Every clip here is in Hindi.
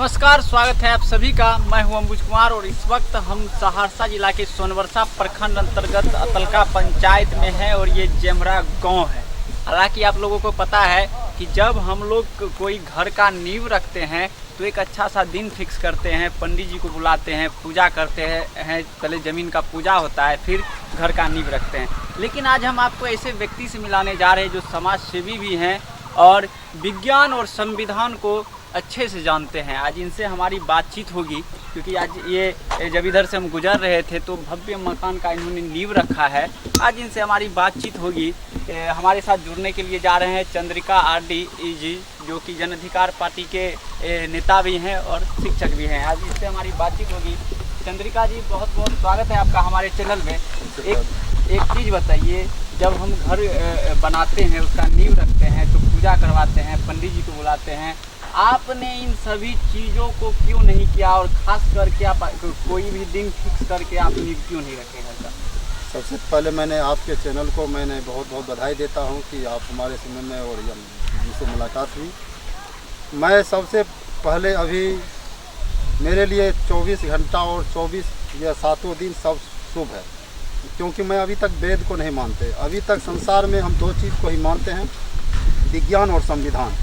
नमस्कार, स्वागत है आप सभी का। मैं हूं अंबुज कुमार और इस वक्त हम सहरसा जिला के सोनवर्षा प्रखंड अंतर्गत अतलका पंचायत में हैं और ये जेमरा गांव है। हालांकि आप लोगों को पता है कि जब हम लोग कोई घर का नींव रखते हैं तो एक अच्छा सा दिन फिक्स करते हैं, पंडित जी को बुलाते हैं, पूजा करते हैं। पहले ज़मीन का पूजा होता है, फिर घर का नींव रखते हैं। लेकिन आज हम आपको ऐसे व्यक्ति से मिलाने जा रहे हैं जो समाज सेवी भी हैं और विज्ञान और संविधान को अच्छे से जानते हैं। आज इनसे हमारी बातचीत होगी क्योंकि आज ये जब इधर से हम गुजर रहे थे तो भव्य मकान का इन्होंने नींव रखा है। आज इनसे हमारी बातचीत होगी। हमारे साथ जुड़ने के लिए जा रहे हैं चंद्रिका आरडी जी, जो कि जन अधिकार पार्टी के नेता भी हैं और शिक्षक भी हैं। आज इससे हमारी बातचीत होगी। चंद्रिका जी, बहुत बहुत स्वागत है आपका हमारे चैनल में। एक चीज़ बताइए, जब हम घर बनाते हैं, उसका नींव रखते हैं तो पूजा करवाते हैं, पंडित जी को बुलाते हैं, आपने इन सभी चीज़ों को क्यों नहीं किया और ख़ास करके आप कोई भी दिन फिक्स करके आप नींव क्यों नहीं रखे घर का? सबसे पहले मैंने आपके चैनल को बहुत बहुत बधाई देता हूं कि आप हमारे समय में और जिनसे मुलाकात हुई। मैं सबसे पहले अभी मेरे लिए 24 घंटा और 24 या 7 दिन सब शुभ है, क्योंकि मैं अभी तक वेद को नहीं मानते। अभी तक संसार में हम 2 चीज़ को ही मानते हैं, विज्ञान और संविधान।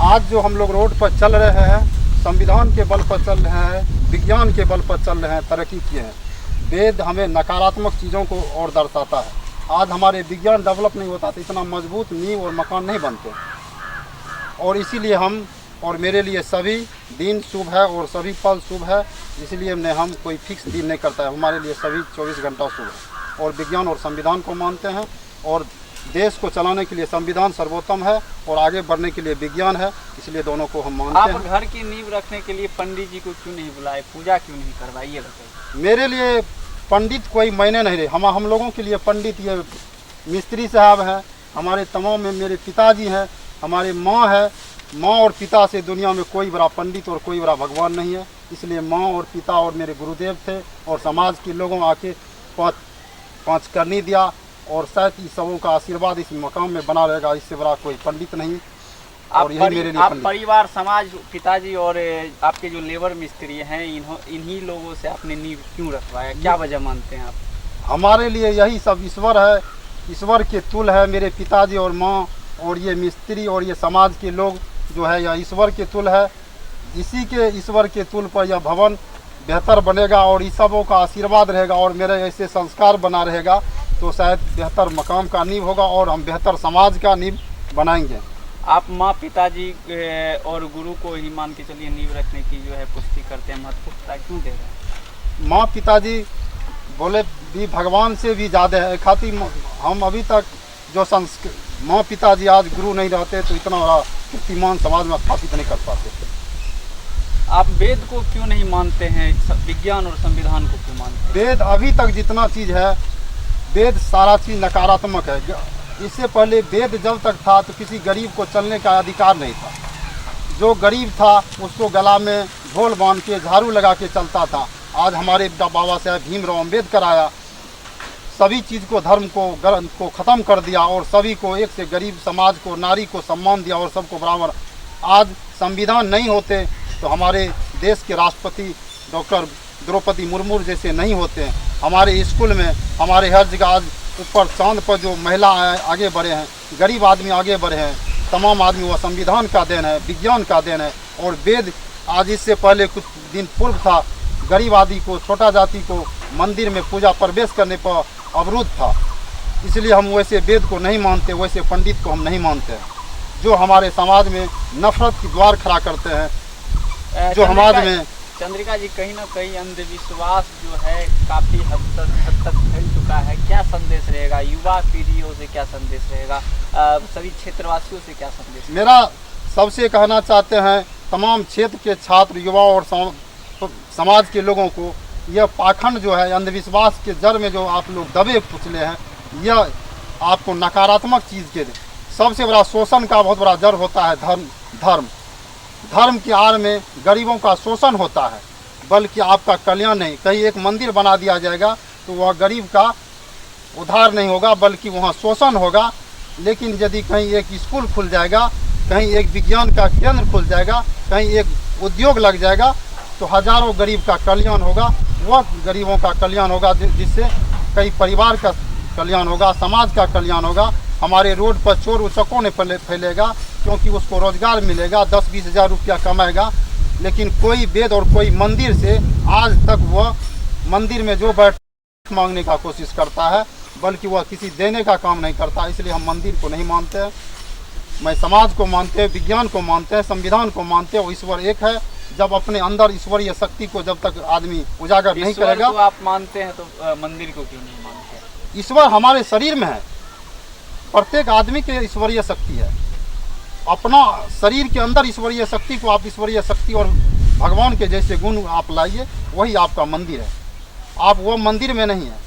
आज जो हम लोग रोड पर चल रहे हैं, संविधान के बल पर चल रहे हैं, विज्ञान के बल पर चल रहे हैं, तरक्की किए हैं। वेद हमें नकारात्मक चीज़ों को और दर्शाता है। आज हमारे विज्ञान डेवलप नहीं होता तो इतना मजबूत नींव और मकान नहीं बनते। और इसीलिए हम और मेरे लिए सभी दिन शुभ है और सभी पल शुभ है। इसलिए हम कोई फिक्स दिन नहीं करता है, हमारे लिए सभी 24 घंटा शुभ है। और विज्ञान और संविधान को मानते हैं और देश को चलाने के लिए संविधान सर्वोत्तम है और आगे बढ़ने के लिए विज्ञान है, इसलिए दोनों को हम मानते हैं। आप घर की नींव रखने के लिए पंडित जी को क्यों नहीं बुलाए, पूजा क्यों नहीं करवाई, ये बताइए। मेरे लिए पंडित कोई मायने नहीं रहे। हम लोगों के लिए पंडित ये मिस्त्री साहब हैं, हमारे तमाम में मेरे पिताजी हैं, हमारे माँ है। माँ और पिता से दुनिया में कोई बड़ा पंडित और कोई बड़ा भगवान नहीं है। इसलिए माँ और पिता और मेरे गुरुदेव थे और समाज के लोगों आके पाँच करनी दिया और शायद इस सबों का आशीर्वाद इस मकाम में बना रहेगा। इससे बड़ा कोई पंडित नहीं। और यही मेरे लिए आप परिवार, समाज, पिताजी और आपके जो लेबर मिस्त्री हैं, इन्हीं लोगों से आपने नींव क्यों रखवाया, क्या वजह मानते हैं आप? हमारे लिए यही सब ईश्वर है, ईश्वर के तुल्य है मेरे पिताजी और माँ और ये मिस्त्री और ये समाज के लोग जो है यह ईश्वर के तुल्य है। इसी के ईश्वर के तुल्य पर यह भवन बेहतर बनेगा और इस सबों का आशीर्वाद रहेगा और मेरे ऐसे संस्कार बना रहेगा तो शायद बेहतर मकाम का नींव होगा और हम बेहतर समाज का नींव बनाएंगे। आप माँ, पिताजी और गुरु को ही मान के चलिए नींव रखने की जो है पुष्टि करते हैं, महत्वपूर्णता क्यों दे रहे हैं? माँ पिताजी बोले भी भगवान से भी ज़्यादा है। खातिर हम अभी तक जो माँ पिताजी आज गुरु नहीं रहते तो इतना बड़ा कीर्तिमान समाज में स्थापित नहीं कर पाते। आप वेद को क्यों नहीं मानते हैं, विज्ञान और संविधान को क्यों मानते हैं? वेद अभी तक जितना चीज़ है, वेद सारा चीज़ नकारात्मक है। इससे पहले वेद जब तक था तो किसी गरीब को चलने का अधिकार नहीं था। जो गरीब था उसको गला में ढोल बांध के झाड़ू लगा के चलता था। आज हमारे बाबा साहब भीमराव अम्बेडकर आया, सभी चीज़ को, धर्म को ख़त्म कर दिया और सभी को, एक से गरीब समाज को, नारी को सम्मान दिया और सबको बराबर। आज संविधान नहीं होते तो हमारे देश के राष्ट्रपति डॉक्टर द्रौपदी मुर्मू जैसे नहीं होते हैं। हमारे स्कूल में, हमारे हर जगह आज ऊपर चांद पर जो महिला आगे बढ़े हैं, गरीब आदमी आगे बढ़े हैं, तमाम आदमी वह संविधान का देन है, विज्ञान का देन है। और वेद आज इससे पहले कुछ दिन पूर्व था, गरीब आदमी को, छोटा जाति को मंदिर में पूजा प्रवेश करने पर अवरुद्ध था। इसलिए हम वैसे वेद को नहीं मानते, वैसे पंडित को हम नहीं मानते हैं जो हमारे समाज में नफरत की द्वार खड़ा करते हैं। जो समाज में चंद्रिका जी, कहीं ना कहीं अंधविश्वास जो है काफ़ी हद तक फैल चुका है। क्या संदेश रहेगा युवा पीढ़ियों से, क्या संदेश रहेगा सभी क्षेत्रवासियों से, क्या संदेश? मेरा सबसे कहना चाहते हैं तमाम क्षेत्र के छात्र, युवा और समाज के लोगों को, यह पाखंड जो है, अंधविश्वास के जड़ में जो आप लोग दबे पुचले हैं, यह आपको नकारात्मक चीज़ के सबसे बड़ा शोषण का बहुत बड़ा जड़ होता है। धर्म की आड़ में गरीबों का शोषण होता है, बल्कि आपका कल्याण नहीं। कहीं एक मंदिर बना दिया जाएगा तो वह गरीब का उद्धार नहीं होगा, बल्कि वहाँ शोषण होगा। लेकिन यदि कहीं एक स्कूल खुल जाएगा कहीं एक विज्ञान का केंद्र खुल जाएगा, कहीं एक उद्योग लग जाएगा, तो हजारों गरीब का कल्याण होगा। वह गरीबों का कल्याण होगा जिससे कई परिवार का कल्याण होगा, समाज का कल्याण होगा। हमारे रोड पर चोर उचक्कों ने फैलेगा क्योंकि उसको रोजगार मिलेगा, 10-20 हज़ार रुपया कमाएगा। लेकिन कोई वेद और कोई मंदिर से आज तक वह मंदिर में जो बैठ मांगने का कोशिश करता है, बल्कि वह किसी देने का काम नहीं करता। इसलिए हम मंदिर को नहीं मानते हैं। मैं समाज को मानते हैं, विज्ञान को मानते हैं, संविधान को मानते हैं। वो ईश्वर एक है। जब अपने अंदर ईश्वरीय शक्ति को जब तक आदमी उजागर नहीं करेगा। ईश्वर को आप मानते हैं तो मंदिर को क्यों नहीं मानते? ईश्वर हमारे शरीर में है। प्रत्येक आदमी के ईश्वरीय शक्ति है। अपना शरीर के अंदर ईश्वरीय शक्ति को आप ईश्वरीय शक्ति और भगवान के जैसे गुण आप लाइए, वही आपका मंदिर है। आप वो मंदिर में नहीं है।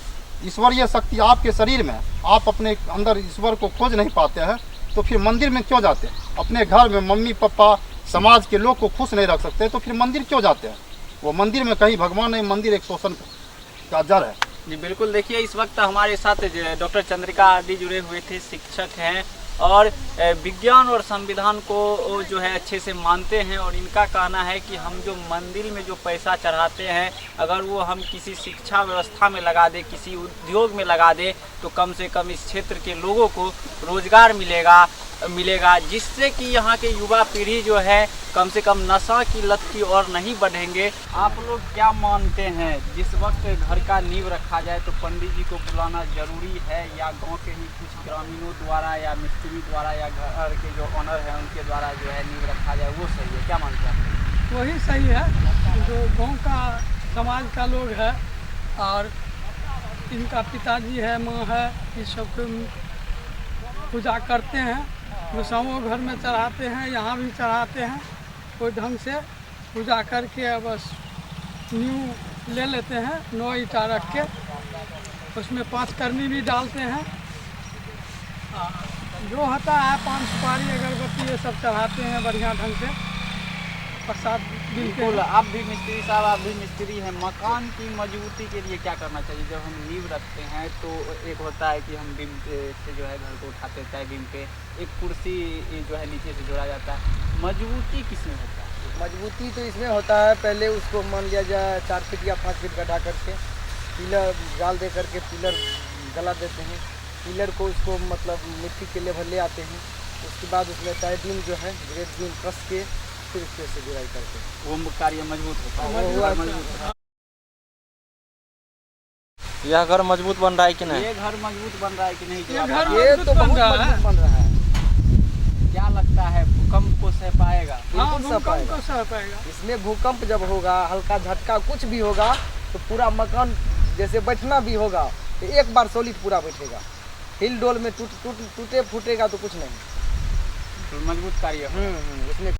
ईश्वरीय शक्ति आपके शरीर में है। आप अपने अंदर ईश्वर को खोज नहीं पाते हैं तो फिर मंदिर में क्यों जाते हैं? अपने घर में मम्मी पापा समाज के लोग को खुश नहीं रख सकते तो फिर मंदिर क्यों जाते हैं? वो मंदिर में कहीं भगवान नहीं, मंदिर एक शोषण का जड़ है। जी बिल्कुल। देखिए, इस वक्त हमारे साथ डॉक्टर चंद्रिका आदि जुड़े हुए थे, शिक्षक हैं और विज्ञान और संविधान को जो है अच्छे से मानते हैं। और इनका कहना है कि हम जो मंदिर में जो पैसा चढ़ाते हैं, अगर वो हम किसी शिक्षा व्यवस्था में लगा दे, किसी उद्योग में लगा दे, तो कम से कम इस क्षेत्र के लोगों को रोजगार मिलेगा, जिससे कि यहाँ के युवा पीढ़ी जो है कम से कम नशा की लत की ओर नहीं बढ़ेंगे। आप लोग क्या मानते हैं, जिस वक्त घर का नींव रखा जाए तो पंडित जी को बुलाना जरूरी है, या गांव के ही कुछ ग्रामीणों द्वारा या मिस्त्री द्वारा या घर के जो ऑनर हैं उनके द्वारा जो है नींव रखा जाए, वो सही है? क्या मानते हैं? वही सही है। जो गांव का समाज का लोग है और इनका पिताजी है, माँ है, इस सब को पूजा करते हैं, गोसाओं घर में चढ़ाते हैं, यहाँ भी चढ़ाते हैं। कोई ढंग से पूजा करके बस नींव ले लेते हैं, 9 ईंटा रख के, उसमें 5 कर्मी भी डालते हैं। जो होता है 5 सुपारी अगरबत्ती ये सब चढ़ाते हैं बढ़िया ढंग से, प्रसाद बिल्कुल। आप भी मिस्त्री साहब, आप भी मिस्त्री हैं, मकान की मजबूती के लिए क्या करना चाहिए? जब हम नींव रखते हैं तो एक होता है कि हम बीम से जो है घर को उठाते हैं, चाहे बीम पे एक कुर्सी जो है नीचे से जोड़ा जाता है। मजबूती किसमें होता है? मजबूती तो इसमें होता है, पहले उसको मान लिया जाए 4 फीट या 5 फीट गड्ढा करके पिलर जाल दे करके पिलर गला देते हैं। पिलर को उसको मतलब मिट्टी के लेवल ले आते हैं। उसके बाद उसमें टाई बीम जो है ग्रेड बीम कस के फिर उसके से जुड़ाई करते हैं। वो कार्य मजबूत होता है। यह घर मजबूत बन रहा है कि नहीं? ये घर मजबूत बन रहा है कि नहीं? ये घर ये तो बहुत मजबूत बन रहा है। क्या लगता है, भूकंप को सह पाएगा? हाँ, बिल्कुल सह भूकंप पाएगा। को सह पाएगा। इसमें भूकंप जब होगा, हल्का झटका कुछ भी होगा तो पूरा मकान जैसे बैठना भी होगा तो एक बार सॉलिड पूरा बैठेगा। हिल डोल में टूटे फूटेगा तो कुछ नहीं। तो मजबूत कार्य उसमें